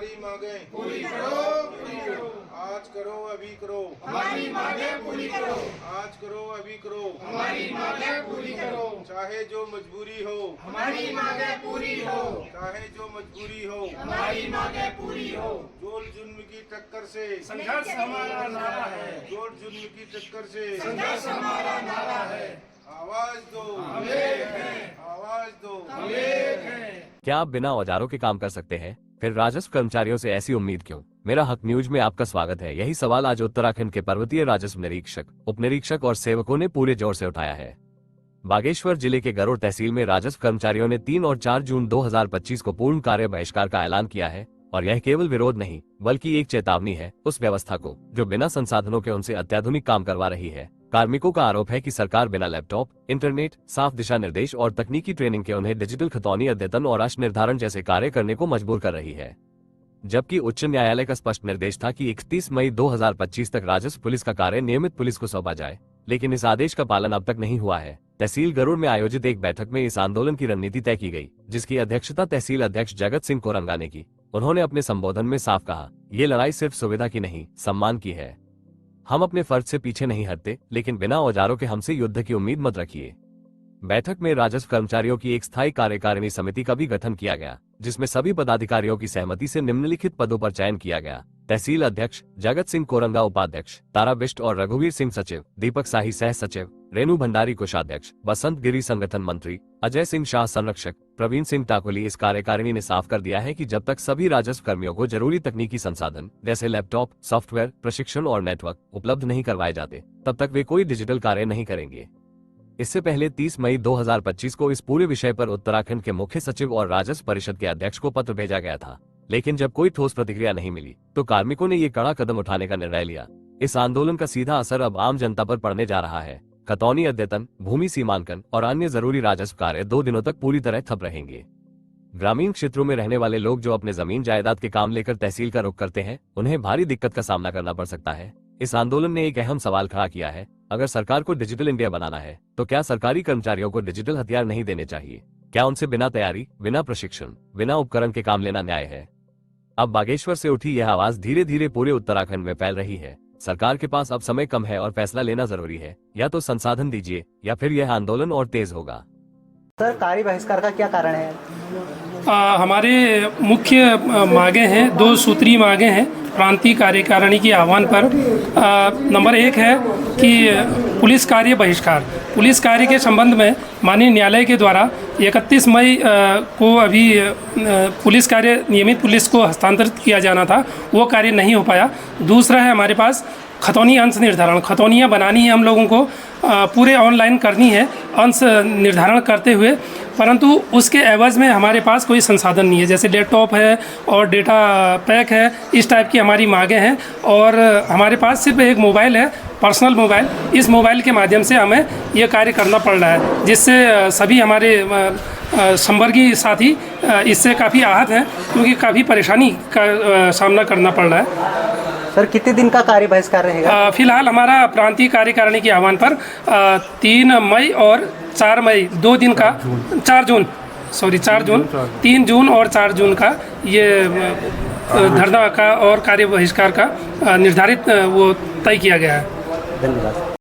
हमारी मांगें पूरी करो, पूरी करो। आज करो अभी करो, हमारी मांगें पूरी करो, आज करो अभी करो, हमारी मांगें पूरी करो। चाहे जो मजबूरी हो, हमारी मांगें पूरी हो, चाहे जो मजबूरी हो, हमारी मांगें पूरी हो। जोल जुल्म की टक्कर से संघर्ष हमारा नारा है, जोल जुल्म की टक्कर से संघर्ष हमारा नारा है। आवाज दो, हम एक हैं, आवाज दो। हम एक हैं। क्या आप बिना औजारों के काम कर सकते हैं? फिर राजस्व कर्मचारियों से ऐसी उम्मीद क्यों? मेरा हक न्यूज में आपका स्वागत है। यही सवाल आज उत्तराखंड के पर्वतीय राजस्व निरीक्षक, उप निरीक्षक और सेवकों ने पूरे जोर से उठाया है। बागेश्वर जिले के गरुड़ तहसील में राजस्व कर्मचारियों ने 3 और 4 जून 2025 को पूर्ण कार्य बहिष्कार का ऐलान किया है और यह केवल विरोध नहीं बल्कि एक चेतावनी है उस व्यवस्था को जो बिना संसाधनों के उनसे अत्याधुनिक काम करवा रही है। कार्मिकों का आरोप है कि सरकार बिना लैपटॉप, इंटरनेट, साफ दिशा निर्देश और तकनीकी ट्रेनिंग के उन्हें डिजिटल खतौनी, अद्यतन और राशि निर्धारण जैसे कार्य करने को मजबूर कर रही है। जबकि उच्च न्यायालय का स्पष्ट निर्देश था कि 31 मई 2025 तक राजस्व पुलिस का कार्य नियमित पुलिस को सौंपा जाए, लेकिन इस आदेश का पालन अब तक नहीं हुआ है। तहसील गरुड़ में आयोजित एक बैठक में इस आंदोलन की रणनीति तय की गई, जिसकी अध्यक्षता तहसील अध्यक्ष जगत सिंह कोरंगा ने की। उन्होंने अपने संबोधन में साफ कहा, ये लड़ाई सिर्फ सुविधा की नहीं, सम्मान की है। हम अपने फर्ज से पीछे नहीं हटते, लेकिन बिना औजारों के हमसे युद्ध की उम्मीद मत रखिए। बैठक में राजस्व कर्मचारियों की एक स्थायी कार्यकारिणी समिति का भी गठन किया गया, जिसमें सभी पदाधिकारियों की सहमति से निम्नलिखित पदों पर चयन किया गया: तहसील अध्यक्ष जगत सिंह कोरंगा उपाध्यक्ष, तारा बिष्ट और रघुवीर सिंह सचिव, दीपक शाही सह सचिव, रेणु भंडारी कोषाध्यक्ष, बसंत गिरी संगठन मंत्री, अजय सिंह शाह संरक्षक, प्रवीण सिंह टाकुली। इस कार्यकारिणी ने साफ कर दिया है कि जब तक सभी राजस्व कर्मियों को जरूरी तकनीकी संसाधन जैसे लैपटॉप, सॉफ्टवेयर, प्रशिक्षण और नेटवर्क उपलब्ध नहीं करवाए जाते, तब तक वे कोई डिजिटल कार्य नहीं करेंगे। इससे पहले 30 मई 2025 को इस पूरे विषय पर उत्तराखंड के मुख्य सचिव और राजस्व परिषद के अध्यक्ष को पत्र भेजा गया था, लेकिन जब कोई ठोस प्रतिक्रिया नहीं मिली तो कार्मिकों ने ये कड़ा कदम उठाने का निर्णय लिया। इस आंदोलन का सीधा असर अब आम जनता पर पड़ने जा रहा है। खतौनी, अद्यतन, भूमि सीमांकन और अन्य जरूरी राजस्व कार्य 2 दिनों तक पूरी तरह ठप रहेंगे। ग्रामीण क्षेत्रों में रहने वाले लोग जो अपने जमीन जायदाद के काम लेकर तहसील का रुख करते हैं, उन्हें भारी दिक्कत का सामना करना पड़ सकता है। इस आंदोलन ने एक अहम सवाल खड़ा किया है, अगर सरकार को डिजिटल इंडिया बनाना है तो क्या सरकारी कर्मचारियों को डिजिटल हथियार नहीं देने चाहिए? क्या उनसे बिना तैयारी, बिना प्रशिक्षण, बिना उपकरण के काम लेना न्याय है? अब बागेश्वर से उठी यह आवाज धीरे धीरे पूरे उत्तराखंड में फैल रही है। सरकार के पास अब समय कम है और फैसला लेना जरूरी है। या तो संसाधन दीजिए या फिर यह आंदोलन और तेज होगा। सर, कार्य बहिष्कार का क्या कारण है? हमारे मुख्य मांगें हैं, 2 सूत्री मांगें हैं प्रांतीय कार्यकारिणी के आह्वान पर। नंबर 1 है कि पुलिस कार्य बहिष्कार। पुलिस कार्य के संबंध में माननीय न्यायालय के द्वारा 31 मई को अभी पुलिस कार्य नियमित पुलिस को हस्तांतरित किया जाना था, वो कार्य नहीं हो पाया। दूसरा है हमारे पास खतौनी अंश निर्धारण। खतौनियाँ बनानी है हम लोगों को, पूरे ऑनलाइन करनी है अंश निर्धारण करते हुए, परंतु उसके एवज में हमारे पास कोई संसाधन नहीं है, जैसे लैपटॉप है और डेटा पैक है। इस टाइप की हमारी मांगें हैं और हमारे पास सिर्फ एक मोबाइल है, पर्सनल मोबाइल। इस मोबाइल के माध्यम से हमें ये कार्य करना पड़ रहा है, जिससे सभी हमारे संवर्गीय साथी इससे काफ़ी आहत हैं, क्योंकि काफ़ी परेशानी का सामना करना पड़ रहा है। सर, कितने दिन का कार्य बहिष्कार रहेगा? फिलहाल हमारा प्रांतीय कार्यकारिणी के आह्वान पर 3 मई और 4 मई 2 दिन का 4 जून 3 जून और 4 जून का ये धरना का और कार्य बहिष्कार का निर्धारित वो तय किया गया है। धन्यवाद।